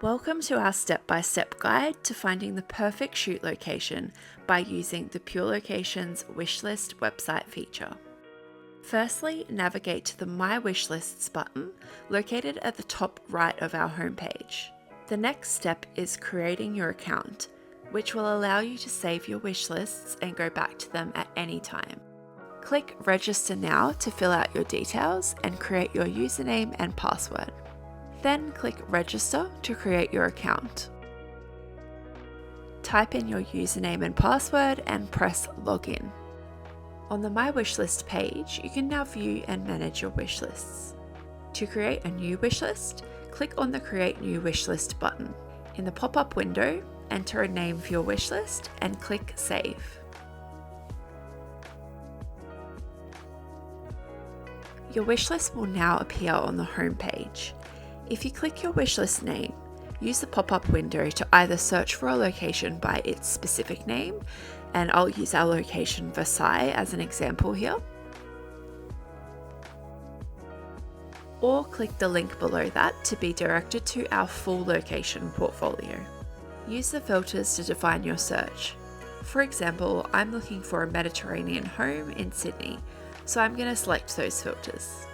Welcome to our step-by-step guide to finding the perfect shoot location by using the Pure Locations Wishlist website feature. Firstly, navigate to the My Wishlists button located at the top right of our homepage. The next step is creating your account, which will allow you to save your wishlists and go back to them at any time. Click Register Now to fill out your details and create your username and password. Then click Register to create your account. Type in your username and password and press Login. On the My Wishlist page, you can now view and manage your wishlists. To create a new wishlist, click on the Create New Wishlist button. In the pop-up window, enter a name for your wishlist and click Save. Your wishlist will now appear on the home page. If you click your wishlist name, use the pop-up window to either search for a location by its specific name, and I'll use our location Versailles as an example here, or click the link below that to be directed to our full location portfolio. Use the filters to define your search. For example, I'm looking for a Mediterranean home in Sydney, so I'm going to select those filters.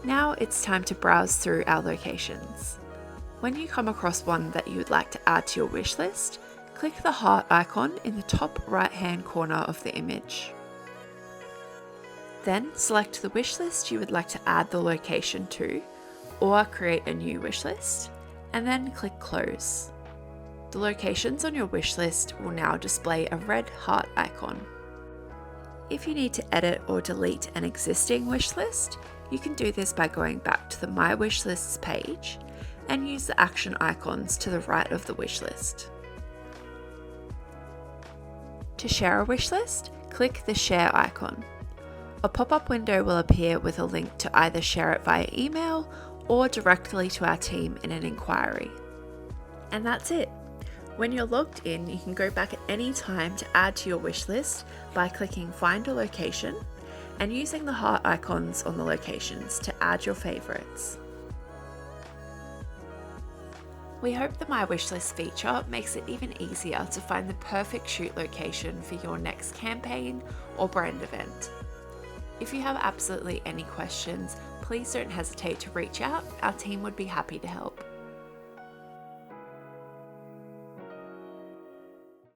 Now it's time to browse through our locations. When you come across one that you would like to add to your wish list, click the heart icon in the top right-hand corner of the image. Then select the wish list you would like to add the location to, or create a new wish list, and then click Close. The locations on your wish list will now display a red heart icon. If you need to edit or delete an existing wish list, you can do this by going back to the My Wishlists page and use the action icons to the right of the wish list. To share a wish list, click the Share icon. A pop-up window will appear with a link to either share it via email or directly to our team in an inquiry. And that's it. When you're logged in, you can go back at any time to add to your wish list by clicking Find a Location and using the heart icons on the locations to add your favourites. We hope the My Wishlist feature makes it even easier to find the perfect shoot location for your next campaign or brand event. If you have absolutely any questions, please don't hesitate to reach out. Our team would be happy to help.